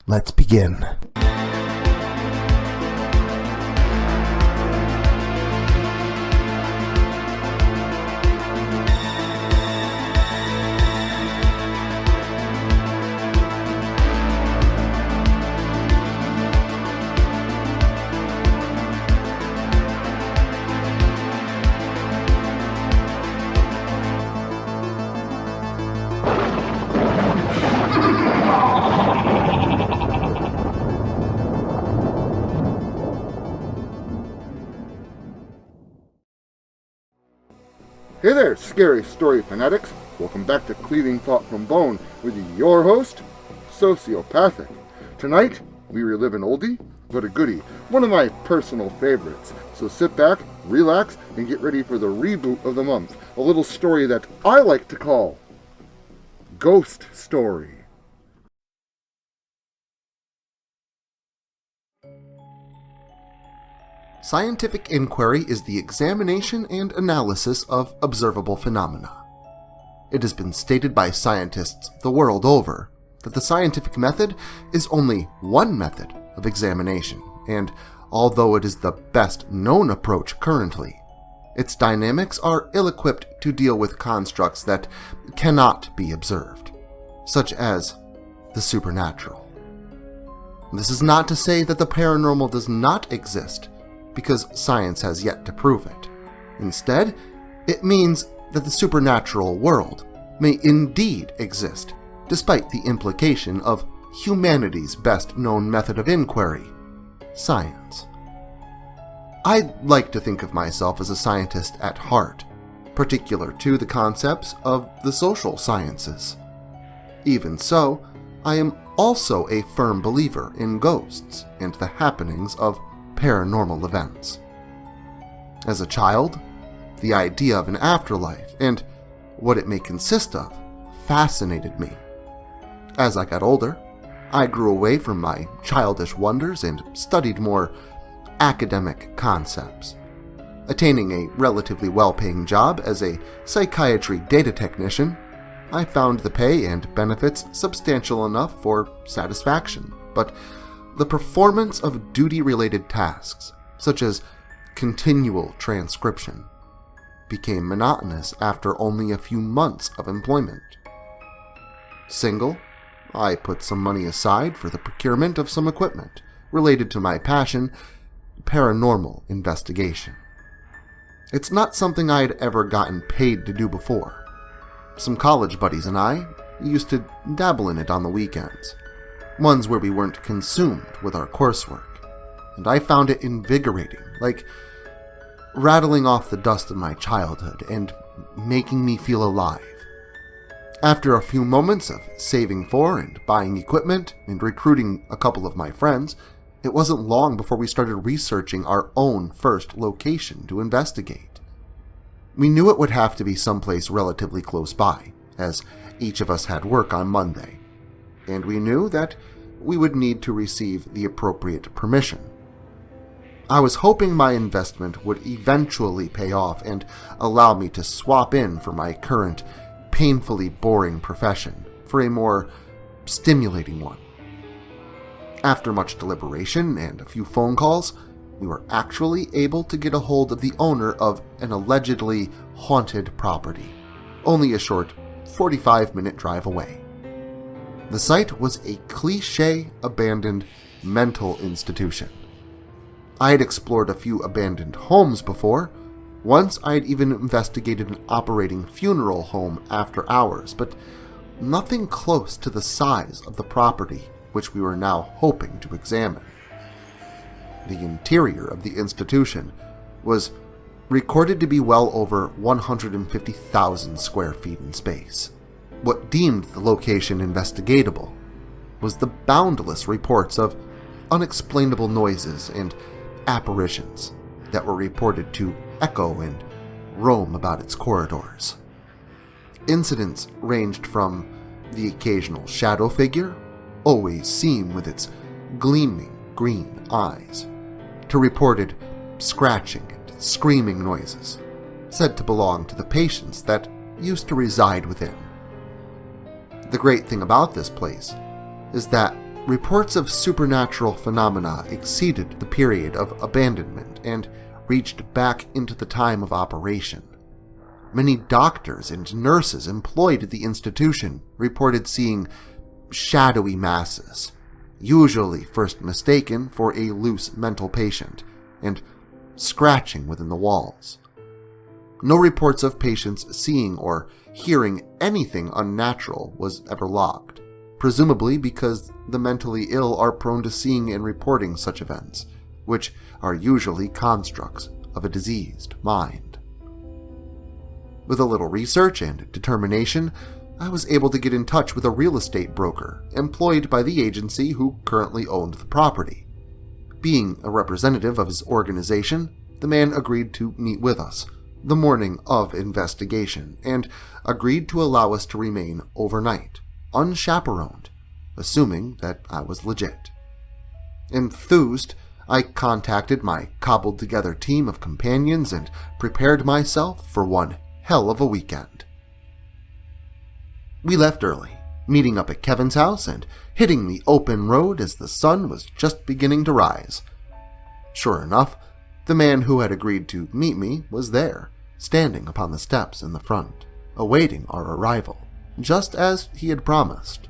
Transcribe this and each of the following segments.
Let's begin. Hey there, scary story fanatics. Welcome back to Cleaving Thought from Bone with your host, Sociopathic. Tonight, we relive an oldie but a goodie, one of my personal favorites. So sit back, relax, and get ready for the reboot of the month, a little story that I like to call Ghost Story. Scientific inquiry is the examination and analysis of observable phenomena. It has been stated by scientists the world over that the scientific method is only one method of examination, and although it is the best known approach currently, its dynamics are ill-equipped to deal with constructs that cannot be observed, such as the supernatural. This is not to say that the paranormal does not exist, because science has yet to prove it. Instead, it means that the supernatural world may indeed exist, despite the implication of humanity's best-known method of inquiry, science. I like to think of myself as a scientist at heart, particular to the concepts of the social sciences. Even so, I am also a firm believer in ghosts and the happenings of paranormal events. As a child, the idea of an afterlife and what it may consist of fascinated me. As I got older, I grew away from my childish wonders and studied more academic concepts. Attaining a relatively well-paying job as a psychiatry data technician, I found the pay and benefits substantial enough for satisfaction, but the performance of duty-related tasks, such as continual transcription, became monotonous after only a few months of employment. Single, I put some money aside for the procurement of some equipment related to my passion, paranormal investigation. It's not something I'd ever gotten paid to do before. Some college buddies and I used to dabble in it on the weekends, ones where we weren't consumed with our coursework, and I found it invigorating, like rattling off the dust of my childhood and making me feel alive. After a few moments of saving for and buying equipment and recruiting a couple of my friends, it wasn't long before we started researching our own first location to investigate. We knew it would have to be someplace relatively close by, as each of us had work on Monday, and we knew that we would need to receive the appropriate permission. I was hoping my investment would eventually pay off and allow me to swap in for my current, painfully boring profession for a more stimulating one. After much deliberation and a few phone calls, we were actually able to get a hold of the owner of an allegedly haunted property, only a short 45-minute drive away. The site was a cliché abandoned mental institution. I had explored a few abandoned homes before. Once I had even investigated an operating funeral home after hours, but nothing close to the size of the property which we were now hoping to examine. The interior of the institution was recorded to be well over 150,000 square feet in space. What deemed the location investigatable was the boundless reports of unexplainable noises and apparitions that were reported to echo and roam about its corridors. Incidents ranged from the occasional shadow figure, always seen with its gleaming green eyes, to reported scratching and screaming noises, said to belong to the patients that used to reside within. The great thing about this place is that reports of supernatural phenomena exceeded the period of abandonment and reached back into the time of operation. Many doctors and nurses employed at the institution reported seeing shadowy masses, usually first mistaken for a loose mental patient, and scratching within the walls. No reports of patients seeing or hearing anything unnatural was ever logged, presumably because the mentally ill are prone to seeing and reporting such events, which are usually constructs of a diseased mind. With a little research and determination, I was able to get in touch with a real estate broker employed by the agency who currently owned the property. Being a representative of his organization, the man agreed to meet with us the morning of investigation and agreed to allow us to remain overnight, unchaperoned, assuming that I was legit. Enthused, I contacted my cobbled-together team of companions and prepared myself for one hell of a weekend. We left early, meeting up at Kevin's house and hitting the open road as the sun was just beginning to rise. Sure enough, the man who had agreed to meet me was there, standing upon the steps in the front, awaiting our arrival, just as he had promised.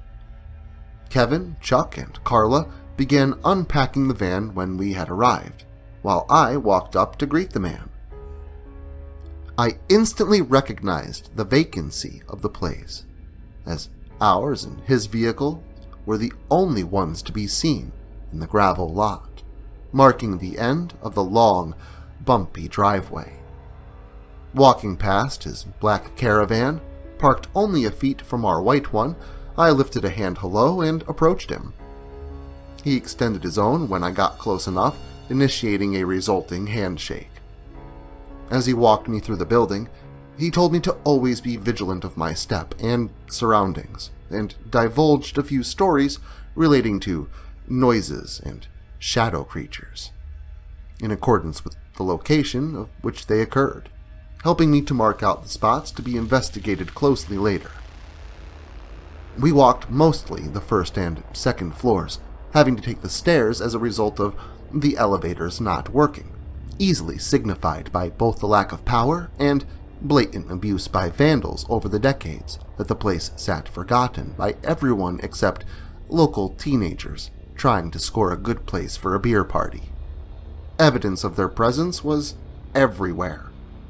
Kevin, Chuck, and Carla began unpacking the van when we had arrived, while I walked up to greet the man. I instantly recognized the vacancy of the place, as ours and his vehicle were the only ones to be seen in the gravel lot, marking the end of the long, bumpy driveway. Walking past his black caravan, parked only a feet from our white one, I lifted a hand hello and approached him. He extended his own when I got close enough, initiating a resulting handshake. As he walked me through the building, he told me to always be vigilant of my step and surroundings, and divulged a few stories relating to noises and shadow creatures, in accordance with the location of which they occurred, helping me to mark out the spots to be investigated closely later. We walked mostly the first and second floors, having to take the stairs as a result of the elevators not working, easily signified by both the lack of power and blatant abuse by vandals over the decades that the place sat forgotten by everyone except local teenagers trying to score a good place for a beer party. Evidence of their presence was everywhere.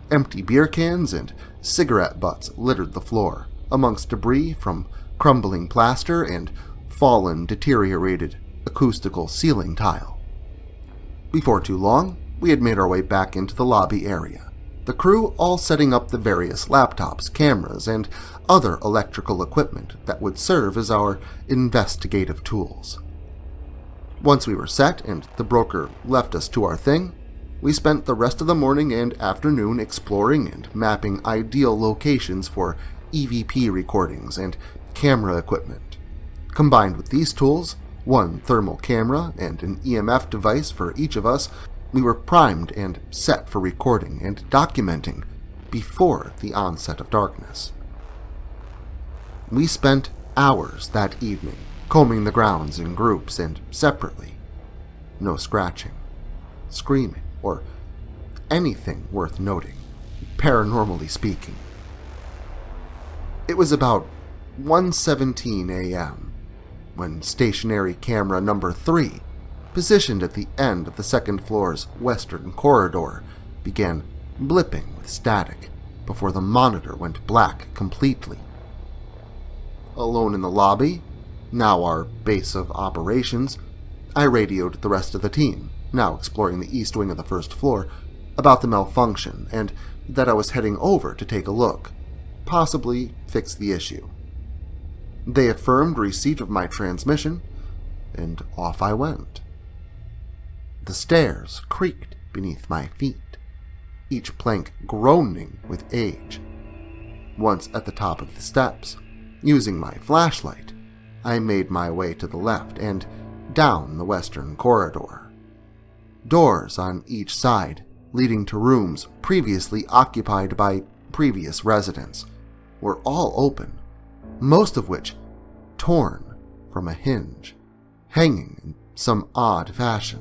Empty beer cans and cigarette butts littered the floor, amongst debris from crumbling plaster and fallen, deteriorated acoustical ceiling tile. Before too long, we had made our way back into the lobby area, the crew all setting up the various laptops, cameras, and other electrical equipment that would serve as our investigative tools. Once we were set and the broker left us to our thing, we spent the rest of the morning and afternoon exploring and mapping ideal locations for EVP recordings and camera equipment. Combined with these tools, one thermal camera and an EMF device for each of us, we were primed and set for recording and documenting before the onset of darkness. We spent hours that evening combing the grounds in groups and separately. No scratching, screaming, or anything worth noting, paranormally speaking. It was about 1:17 a.m. when stationary camera number 3, positioned at the end of the second floor's western corridor, began blipping with static before the monitor went black completely. Alone in the lobby, now our base of operations, I radioed the rest of the team, now exploring the east wing of the first floor, about the malfunction and that I was heading over to take a look, possibly fix the issue. They affirmed receipt of my transmission, and off I went. The stairs creaked beneath my feet, each plank groaning with age. Once at the top of the steps, using my flashlight, I made my way to the left and down the western corridor. Doors on each side, leading to rooms previously occupied by previous residents, were all open, most of which torn from a hinge, hanging in some odd fashion.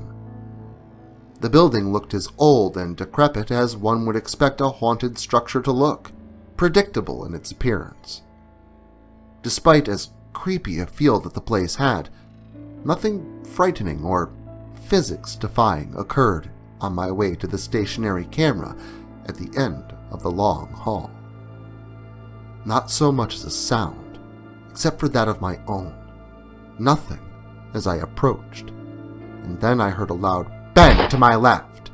The building looked as old and decrepit as one would expect a haunted structure to look, predictable in its appearance. Despite as creepy a feel that the place had, nothing frightening or physics-defying occurred on my way to the stationary camera at the end of the long hall. Not so much as a sound, except for that of my own. Nothing as I approached, and then I heard a loud bang to my left.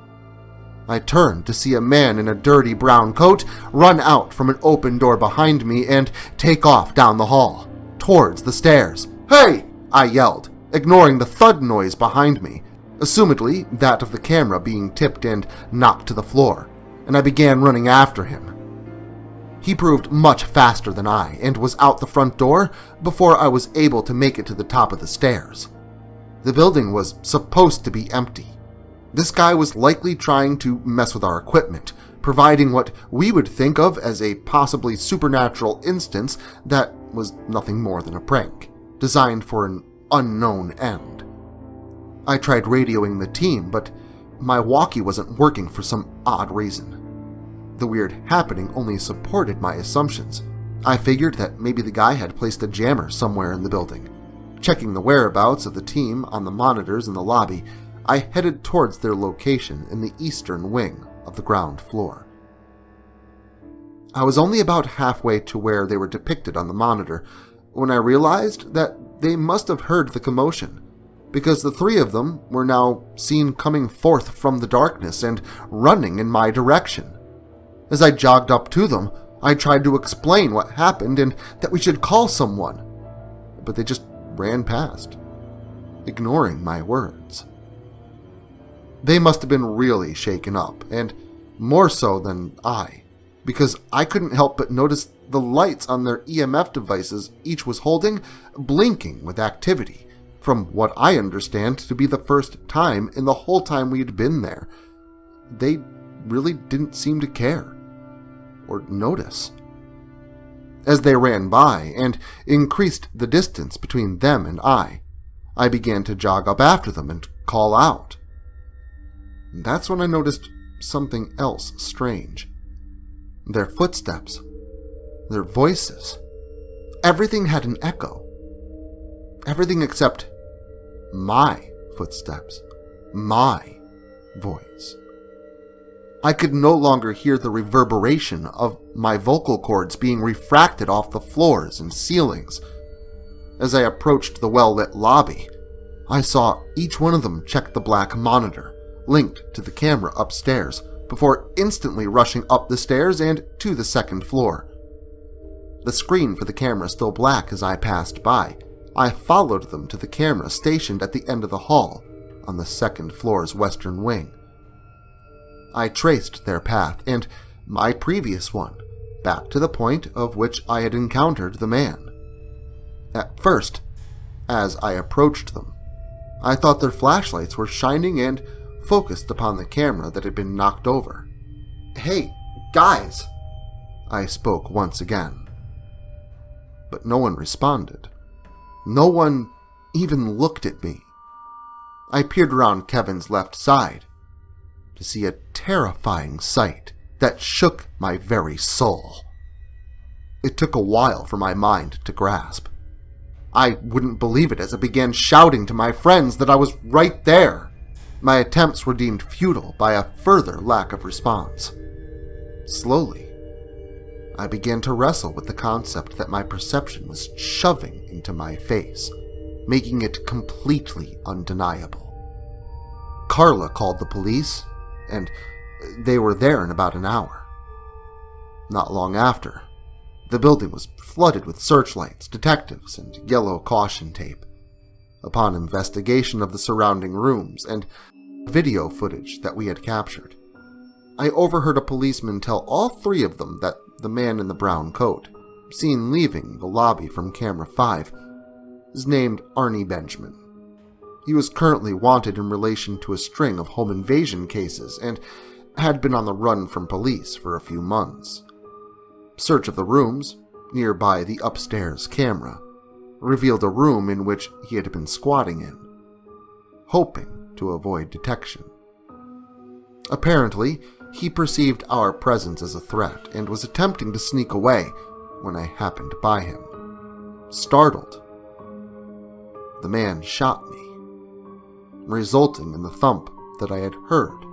I turned to see a man in a dirty brown coat run out from an open door behind me and take off down the hall, towards the stairs. "Hey!" I yelled, ignoring the thud noise behind me, assumedly that of the camera being tipped and knocked to the floor, and I began running after him. He proved much faster than I and was out the front door before I was able to make it to the top of the stairs. The building was supposed to be empty. This guy was likely trying to mess with our equipment, providing what we would think of as a possibly supernatural instance that was nothing more than a prank, designed for an unknown end. I tried radioing the team, but my walkie wasn't working for some odd reason. The weird happening only supported my assumptions. I figured that maybe the guy had placed a jammer somewhere in the building. Checking the whereabouts of the team on the monitors in the lobby, I headed towards their location in the eastern wing of the ground floor. I was only about halfway to where they were depicted on the monitor when I realized that they must have heard the commotion, because the three of them were now seen coming forth from the darkness and running in my direction. As I jogged up to them, I tried to explain what happened and that we should call someone, but they just ran past, ignoring my words. They must have been really shaken up, and more so than I, because I couldn't help but notice the lights on their EMF devices each was holding blinking with activity, from what I understand to be the first time in the whole time we had been there. They really didn't seem to care or notice. As they ran by and increased the distance between them and I began to jog up after them and call out. That's when I noticed something else strange. Their footsteps, their voices, everything had an echo. Everything except my footsteps, my voice. I could no longer hear the reverberation of my vocal cords being refracted off the floors and ceilings. As I approached the well-lit lobby, I saw each one of them check the black monitor linked to the camera upstairs before instantly rushing up the stairs and to the second floor. The screen for the camera still black as I passed by, I followed them to the camera stationed at the end of the hall on the second floor's western wing. I traced their path and my previous one back to the point of which I had encountered the man. At first, as I approached them, I thought their flashlights were shining and focused upon the camera that had been knocked over. "Hey, guys!" I spoke once again. But no one responded. No one even looked at me. I peered around Kevin's left side to see a terrifying sight that shook my very soul. It took a while for my mind to grasp. I wouldn't believe it as I began shouting to my friends that I was right there. My attempts were deemed futile by a further lack of response. Slowly, I began to wrestle with the concept that my perception was shoving into my face, making it completely undeniable. Carla called the police, and they were there in about an hour. Not long after, the building was flooded with searchlights, detectives, and yellow caution tape. Upon investigation of the surrounding rooms and video footage that we had captured, I overheard a policeman tell all three of them that the man in the brown coat, seen leaving the lobby from camera 5, is named Arnie Benjamin. He was currently wanted in relation to a string of home invasion cases and had been on the run from police for a few months. Search of the rooms, nearby the upstairs camera, revealed a room in which he had been squatting in, hoping to avoid detection. Apparently, he perceived our presence as a threat and was attempting to sneak away when I happened by him. Startled, the man shot me, resulting in the thump that I had heard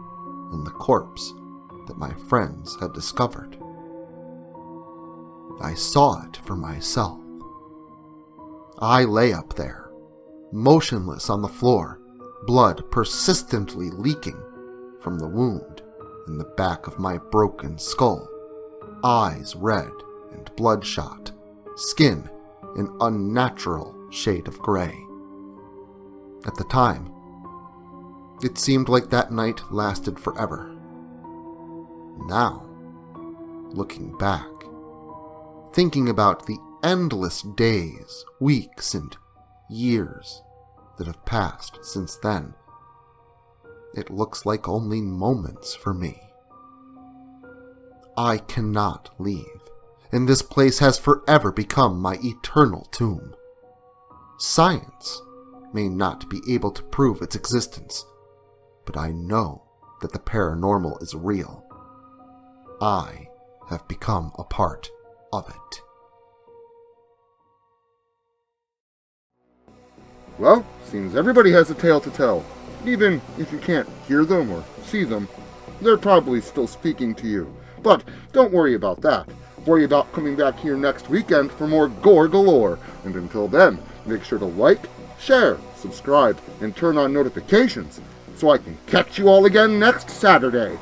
in the corpse that my friends had discovered. I saw it for myself. I lay up there, motionless on the floor, blood persistently leaking from the wound in the back of my broken skull, eyes red and bloodshot, skin an unnatural shade of gray. At the time, it seemed like that night lasted forever. Now, looking back, thinking about the endless days, weeks, and years that have passed since then, it looks like only moments for me. I cannot leave, and this place has forever become my eternal tomb. Science may not be able to prove its existence, but I know that the paranormal is real. I have become a part of it. Well, seems everybody has a tale to tell. Even if you can't hear them or see them, they're probably still speaking to you. But don't worry about that. Worry about coming back here next weekend for more gore galore. And until then, make sure to like, share, subscribe, and turn on notifications so I can catch you all again next Saturday.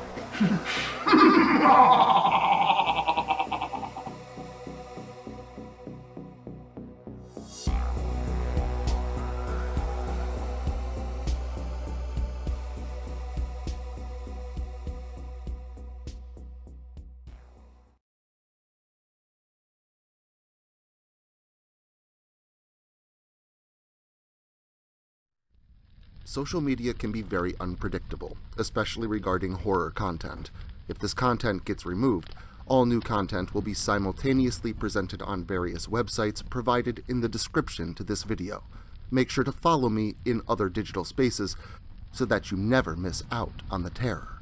Social media can be very unpredictable, especially regarding horror content. If this content gets removed, all new content will be simultaneously presented on various websites provided in the description to this video. Make sure to follow me in other digital spaces so that you never miss out on the terror.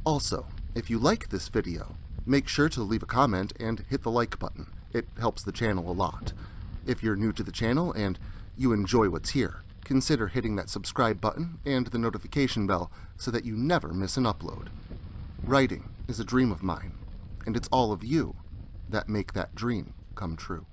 Also, if you like this video, make sure to leave a comment and hit the like button. It helps the channel a lot. If you're new to the channel and you enjoy what's here, consider hitting that subscribe button and the notification bell so that you never miss an upload. Writing is a dream of mine, and it's all of you that make that dream come true.